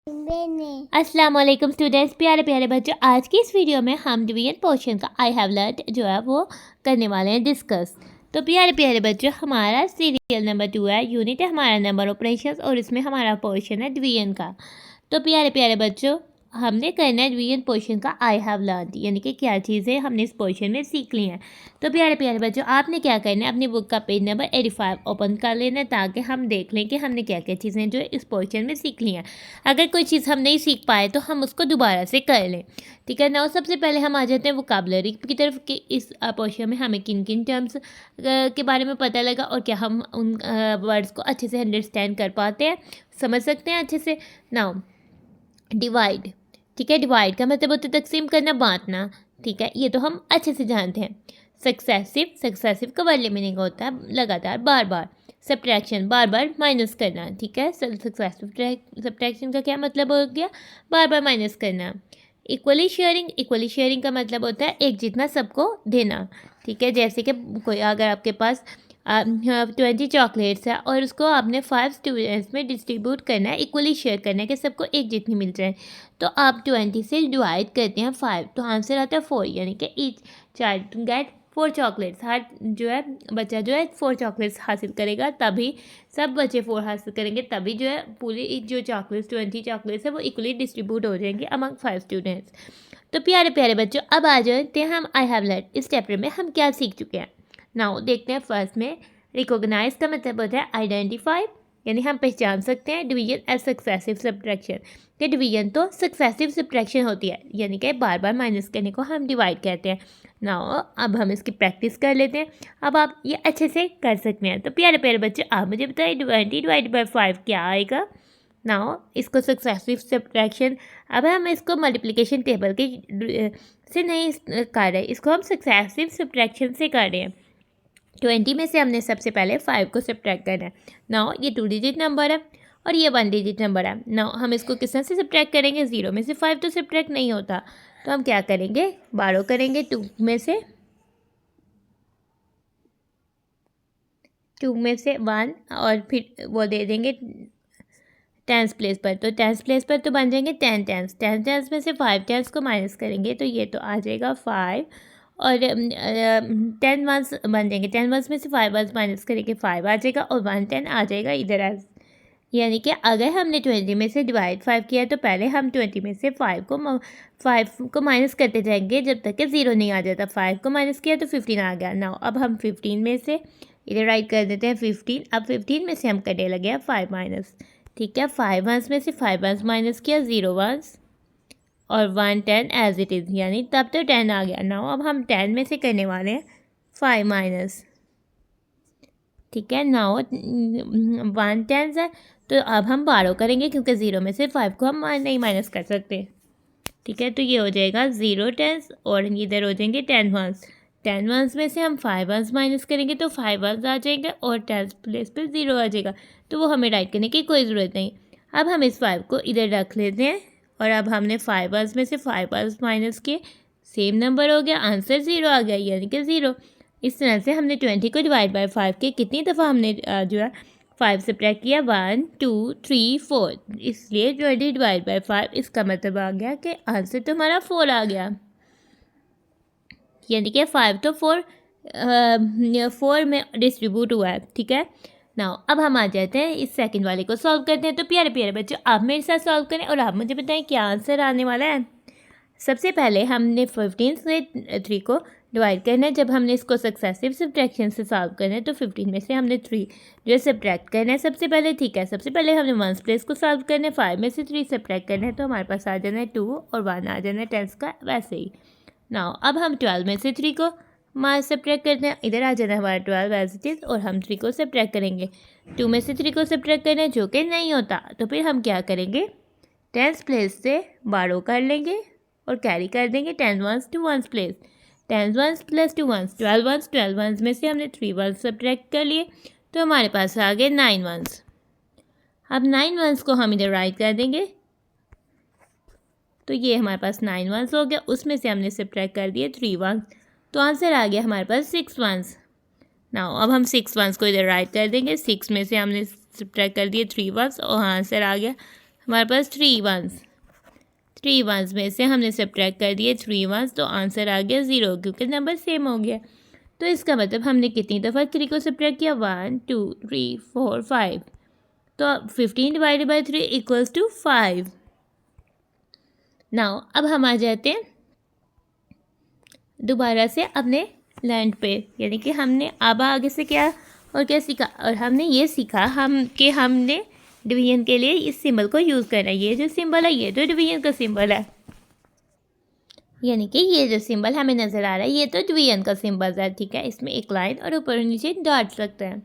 अस्सलाम वालेकुम स्टूडेंट्स, प्यारे प्यारे बच्चों। आज की इस वीडियो में हम डिवीजन पोर्शन का आई हैव लर्न्ड जो है वो करने वाले हैं डिस्कस। तो प्यारे प्यारे बच्चों, हमारा सीरियल नंबर 2 है, यूनिट है हमारा नंबर ऑपरेशंस, और इसमें हमारा पोर्शन है डिवीजन का। तो प्यारे प्यारे बच्चों, हमने करना है डिवीजन पोर्शन का आई हैव लर्न्ड, यानी कि क्या चीज़ें हमने इस पोर्शन में सीख ली हैं। तो प्यारे प्यारे बच्चों, आपने क्या करना है, अपनी बुक का पेज नंबर 85 ओपन कर लेना है, ताकि हम देख लें कि हमने क्या क्या चीज़ें जो इस पोर्शन में सीख ली हैं। अगर कोई चीज़ हम नहीं सीख पाए तो हम उसको दोबारा से कर लें, ठीक है ना। और सबसे पहले हम आ जाते हैं वोकैबुलरी की तरफ कि इस पोर्शन में हमें किन किन टर्म्स के बारे में पता लगा, और क्या हम उन वर्ड्स को अच्छे से अंडरस्टैंड कर पाते हैं, समझ सकते हैं अच्छे से। नाउ डिवाइड, ठीक है, डिवाइड का मतलब होता है तकसीम करना, बांटना, ठीक है, ये तो हम अच्छे से जानते हैं। सक्सेसिव, सक्सेसिव का वर्ड मीनिंग होता है लगातार, बार बार। सब्ट्रैक्शन, बार बार माइनस करना, ठीक है। सक्सेसिव सब्ट्रैक्शन का क्या मतलब हो गया, बार बार माइनस करना। इक्वली शेयरिंग, इक्वली शेयरिंग का मतलब होता है एक जितना सबको देना, ठीक है। जैसे कि कोई अगर आपके पास 20 चॉकलेट्स है और उसको आपने 5 स्टूडेंट्स में डिस्ट्रीब्यूट करना है, इक्वली शेयर करना है कि सबको एक जितनी मिल जाए, तो आप 20 से डिवाइड करते हैं 5, तो आंसर आता है 4, यानी कि ईच चाइल्ड गेट 4 चॉकलेट्स। हर जो है बच्चा जो है 4 चॉकलेट्स हासिल करेगा, तभी सब बच्चे 4 हासिल करेंगे, तभी जो है पूरी जो चॉकलेट्स 20 चॉकलेट्स है वो इक्वली डिस्ट्रीब्यूट हो जाएंगे अमंग 5 स्टूडेंट्स। तो प्यारे प्यारे बच्चों, अब आ जाते हैं हम आई हैव लर्न्ड। इस चैप्टर में हम क्या सीख चुके हैं। नाउ देखते हैं फर्स्ट में रिकॉग्नाइज का मतलब होता है आइडेंटिफाई, यानी हम पहचान सकते हैं डिवीजन एज सक्सेसिव सब्ट्रैक्शन, कि डिवीजन तो सक्सेसिव सब्ट्रैक्शन होती है, यानी कि बार बार माइनस करने को हम डिवाइड कहते हैं। नाउ अब हम इसकी प्रैक्टिस कर लेते हैं, अब आप ये अच्छे से कर सकते हैं। तो प्यारे प्यारे बच्चे, आप मुझे बताइए 20 डिवाइड बाई 5 क्या आएगा। नाउ इसको सक्सेसिव सब्ट्रैक्शन, अब हम इसको मल्टीप्लिकेशन टेबल के से नहीं कर रहे, इसको हम सक्सेसिव सब्ट्रैक्शन से कर रहे हैं। 20 में से हमने सबसे पहले 5 को सब्ट्रैक्ट करना है। नाउ ये 2 डिजिट नंबर है और ये 1 डिजिट नंबर है। नाउ हम इसको किस तरह से सब्ट्रैक्ट करेंगे, 0 में से 5 तो सब्ट्रैक्ट नहीं होता, तो हम क्या करेंगे, बारो करेंगे 2 में से 1 और फिर वो दे देंगे टेंस प्लेस पर, तो टेंस प्लेस पर तो बन जाएंगे 10 टेंस, 10 टेंस में से 5 टेंस को माइनस करेंगे तो ये तो आ जाएगा 5, और 10 वंस बन जाएंगे, 10 वंस में से 5 वंस माइनस करेंगे 5 आ जाएगा, और 1 10 आ जाएगा इधर एज। यानी कि अगर हमने 20 में से डिवाइड 5 किया तो पहले हम 20 में से 5 को माइनस करते जाएंगे जब तक कि 0 नहीं आ जाता। 5 को माइनस किया तो 15 आ गया। नाउ अब हम 15 में से इधर राइट कर देते हैं 15, अब 15 में से हम करने लगे हैं 5 माइनस, ठीक है। 5 वंस में से 5 वंस माइनस किया, 0 वंस, और 1 10 एज इट इज़, यानी तब तो 10 आ गया। नाउ अब हम 10 में से करने वाले हैं 5 माइनस, ठीक है। नाउ 1 10 है, तो अब हम 12 करेंगे क्योंकि 0 में से 5 को हम नहीं माइनस कर सकते, ठीक है। तो ये हो जाएगा 0 10 और इधर हो जाएंगे 10 वंस, 10 वंस में से हम 5 वंस माइनस करेंगे तो 5 वंस आ जाएंगे और 10 प्लेस पर 0 आ जाएगा, तो वो हमें राइट करने की कोई ज़रूरत नहीं। अब हम इस 5 को इधर रख लेते हैं, और अब हमने 5 वंस में से 5 वंस माइनस किए, सेम नंबर हो गया, आंसर 0 आ गया, यानी कि 0। इस तरह से हमने 20 को डिवाइड बाई 5 के कितनी दफ़ा हमने जो है 5 से ब्रेक किया, 1 2 3 4, इसलिए 20 डिवाइड बाई 5, इसका मतलब आ गया कि आंसर तो हमारा 4 आ गया, यानी कि 5 तो 4 में डिस्ट्रीब्यूट हुआ है, ठीक है। नाउ अब हम आ जाते हैं इस सेकंड वाले को सॉल्व करते हैं। तो प्यारे प्यारे बच्चों, आप मेरे साथ सॉल्व करें और आप मुझे बताएं क्या आंसर आने वाला है। सबसे पहले हमने 15 से 3 को डिवाइड करना है। जब हमने इसको सक्सेसिव सब्ट्रैक्शन से सॉल्व करना है तो 15 में से हमने 3 जो है सब्ट्रैक्ट करना है सबसे पहले, ठीक है। सबसे पहले हमने वंस प्लेस को सॉल्व करना है, 5 में से 3 सब्ट्रैक्ट करना है, तो हमारे पास आ जाना है 2 और 1 आ जाना है 10 का, वैसे ही। नाउ अब हम 12 में से 3 को सब्ट्रैक्ट करते हैं, इधर आ जाना है हमारा 12 एज इट इज़, और हम 3 को सब्ट्रैक्ट करेंगे। 2 में से 3 को सब्ट्रैक्ट करना है जो कि नहीं होता, तो फिर हम क्या करेंगे, 10 प्लेस से 12 कर लेंगे और कैरी कर देंगे 10 ones to ones place, 10 ones plus 2 ones 12 ones, 12 ones में से हमने 3 वंस सब्ट्रैक्ट कर लिए, तो हमारे पास आ गए 9 वंस। अब 9 वंस को हम इधर राइट कर देंगे, तो ये हमारे पास 9 वंस हो गया, उसमें से हमने सब्ट्रैक्ट कर दिए 3 वंस, तो आंसर आ गया हमारे पास 6 वंस। नाउ अब हम 6 वंस को इधर राइट कर देंगे, 6 में से हमने सब्ट्रैक्ट कर दिए 3 वंस और आंसर आ गया हमारे पास 3 वंस, 3 वंस में से हमने सब्ट्रैक्ट कर दिए 3 वंस, तो आंसर आ गया 0 क्योंकि नंबर सेम हो गया। तो इसका मतलब हमने कितनी दफ़ा 3 को सब्ट्रैक्ट किया, 1 2 3 4 5, तो 15 divided by 3 equals to 5। Now अब हम आ जाते हैं दोबारा से अपने लर्न पे, यानी कि हमने अब आगे से क्या और क्या सीखा, और हमने ये सीखा हमने डिवीजन के लिए इस सिंबल को यूज़ करना है। ये जो सिंबल है ये तो डिवीजन का सिंबल है, यानी कि ये जो सिंबल हमें नज़र आ रहा है ये तो डिवीजन का सिंबल है, ठीक है। इसमें एक लाइन और ऊपर नीचे डॉट्स लगते हैं।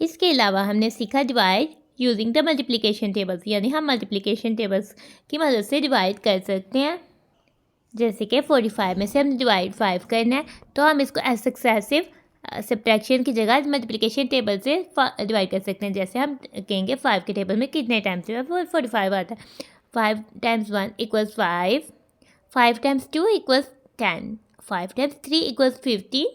इसके अलावा हमने सीखा divide using the multiplication tables, यानी हम मल्टीप्लिकेशन टेबल्स की मदद से डिवाइड कर सकते हैं। जैसे कि 45 में से हमने डिवाइड 5 करना है, तो हम इसको एज सक्सेसिव सब्ट्रैक्शन की जगह मल्टीप्लिकेशन टेबल से डिवाइड कर सकते हैं। जैसे हम कहेंगे 5 के टेबल में कितने टाइम्स जो है 45 आता है। 5 times 1 equals 5, 5 times 2 equals 10, 5 times 3 equals 15,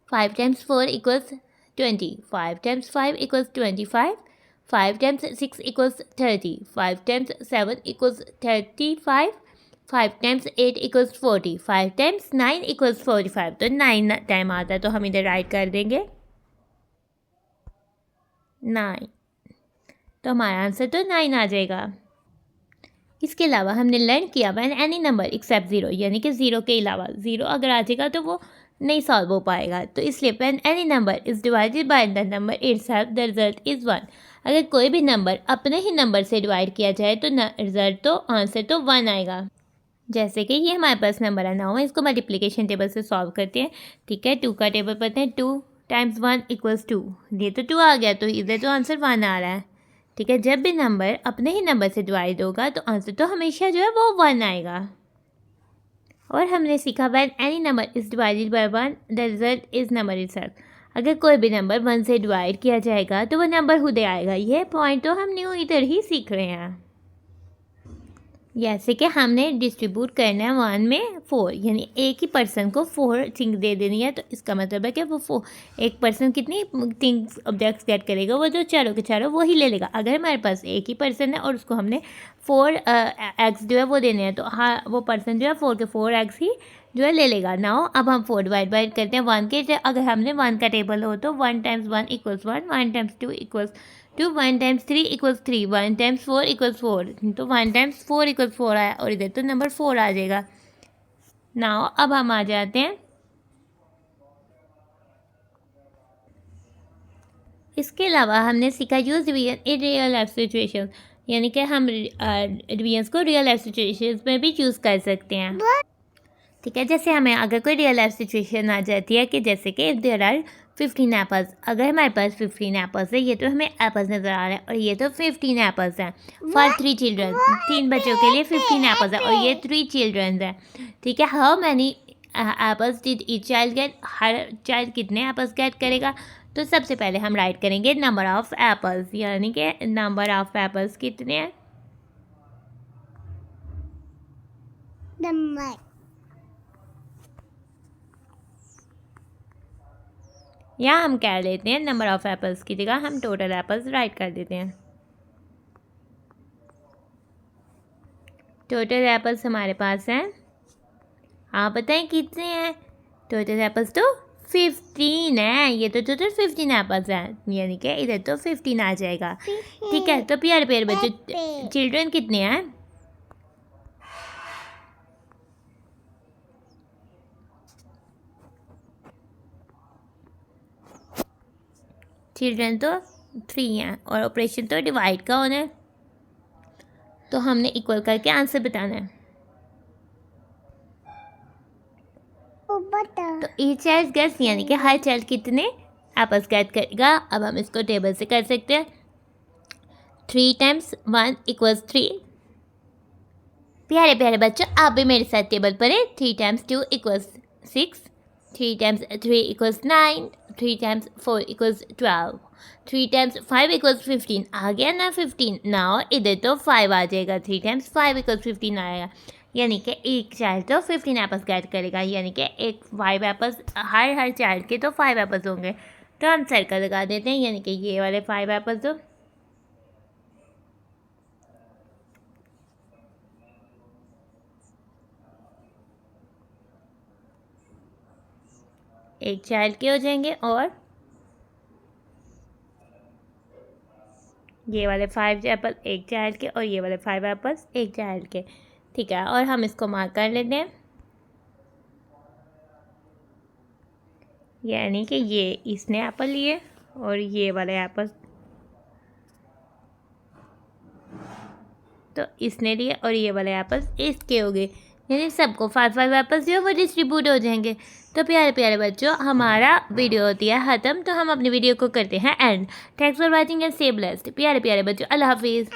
5 times 4 equals 20, 5 times 5 equals 25, 5 times 6 equals 30, 5 times 7 equals 35, 5 times 8 equals 40, 5 times 9 equals 45। तो 9 टाइम आता है, तो हम इधर राइट कर देंगे 9, तो हमारा आंसर तो 9 आ जाएगा। इसके अलावा हमने लर्न किया व्हेन एनी नंबर एक्सेप्ट 0, यानी कि 0 के अलावा 0 अगर आ जाएगा तो वो नहीं सॉल्व हो पाएगा। तो इसलिए when any number is divided by the number itself the result is 1। अगर कोई भी नंबर अपने ही नंबर से डिवाइड किया जाए तो रिजल्ट तो आंसर तो 1 आएगा। जैसे कि ये हमारे पास नंबर है, नाउ इसको मल्टीप्लिकेशन टेबल से सॉल्व करते हैं, ठीक है। 2 का टेबल पढ़ते हैं, 2 टाइम्स 1 इक्वल्स 2, ये तो 2 आ गया, तो इधर तो आंसर 1 आ रहा है, ठीक है। जब भी नंबर अपने ही नंबर से डिवाइड होगा तो आंसर तो हमेशा जो है वो 1 आएगा। और हमने सीखा when any number is divided by 1 the result is number itself. अगर कोई भी नंबर 1 से डिवाइड किया जाएगा तो वह नंबर खुद आएगा। यह पॉइंट तो हम न्यू इधर ही सीख रहे हैं। जैसे कि हमने डिस्ट्रीब्यूट करना है 1 में 4, यानी एक ही पर्सन को 4 थिंग्स दे देनी है, तो इसका मतलब है कि वो एक पर्सन कितनी थिंग्स ऑब्जेक्ट्स गेट करेगा, वो जो चारों के चारों वो ही ले लेगा। अगर हमारे पास एक ही पर्सन है और उसको हमने 4 एग्स जो है वो देने हैं, तो हाँ वो पर्सन जो है 4 के 4 एग्स ही जो है ले लेगा। नाउ अब हम 4 डिवाइड करते हैं 1 के। अगर हमने 1 का टेबल हो तो 1 times 1 equals 1, 1 times 2 equals 2, 1 times 3 equals 3, 1 times 4 equals 4, तो 1 टाइम्स 4 इक्वल्स 4 आया और इधर तो नंबर 4 आ जाएगा। नाउ अब हम आ जाते हैं इसके अलावा हमने सीखा use division in real life situation, यानी कि हम डिवीजन्स को रियल लाइफ सिचुएशंस में भी यूज़ कर सकते हैं, ठीक है। जैसे हमें अगर कोई रियल लाइफ सिचुएशन आ जाती है कि जैसे कि इफ देयर आर 15 एप्पल्स, अगर हमारे पास 15 एप्पल्स है, ये तो हमें एप्पल्स नज़र आ रहा है और ये तो 15 एप्पल्स हैं फॉर 3 चिल्ड्रन, 3 बच्चों के लिए 15 एप्पल्स है और ये 3 चिल्ड्रन है, ठीक है। How many apples did each child gate, her child कितने एप्पल्स गेट करेगा। तो सबसे पहले हम राइट करेंगे नंबर ऑफ़ एप्पल्स, यानी कि नंबर ऑफ़ एप्पल्स कितने हैं, यहाँ हम कह लेते हैं नंबर ऑफ़ एप्पल्स की जगह हम टोटल एप्पल्स राइट कर देते हैं। टोटल एप्पल्स हमारे पास हैं, आप बताएं कितने हैं। टोटल एप्पल्स तो 15 है, ये तो टोटल 15 एप्पल्स हैं, यानी कि इधर तो 15 आ जाएगा, ठीक है। तो प्यारे प्यारे बच्चे चिल्ड्रन कितने हैं, चिल्ड्रन तो 3 हैं और ऑपरेशन तो डिवाइड का होना है, तो हमने इक्वल करके आंसर बताना है। तो ईच चाइल्ड गेट्स, यानी कि हर चाइल्ड कितने एप्पल्स गेट करेगा। अब हम इसको टेबल से कर सकते हैं, 3 टाइम्स 1 इक्वल्स 3। प्यारे प्यारे बच्चों आप भी मेरे साथ टेबल पढ़े, 3 times 2 equals 6, 3 times 3 equals 9, 3 times 4 equals 12, 3 times 5 equals 15, आ गया ना 15। नाउ इधर तो 5 आ जाएगा, 3 टाइम्स 5 इक्वल्स 15 आएगा, यानी कि एक चाइल्ड तो 15 एप्पल्स गेट करेगा, यानी कि एक 5 एप्पल्स हर चाइल्ड के तो 5 एप्पल्स होंगे। तो हम सर्कल लगा देते हैं, यानी कि ये वाले 5 एप्पल्स तो एक चाइल्ड के हो जाएंगे और ये वाले 5 एप्पल एक चाइल्ड के और ये वाले 5 एप्पल्स एक चाइल्ड के। ठीक है, और हम इसको मार्क कर लेते हैं, यानी कि ये इसने एप्पल लिए और ये वाले एप्पल तो इसने लिए और ये वाले एप्पल्स इसके हो गए, यानी सबको 5 एप्पल्स जो वो डिस्ट्रीब्यूट हो जाएंगे। तो प्यारे प्यारे बच्चों, हमारा वीडियो होती है ख़त्म, तो हम अपनी वीडियो को करते हैं and. Thanks for watching and stay blessed. प्यारे प्यारे बच्चों, अल्लाह हाफिज़।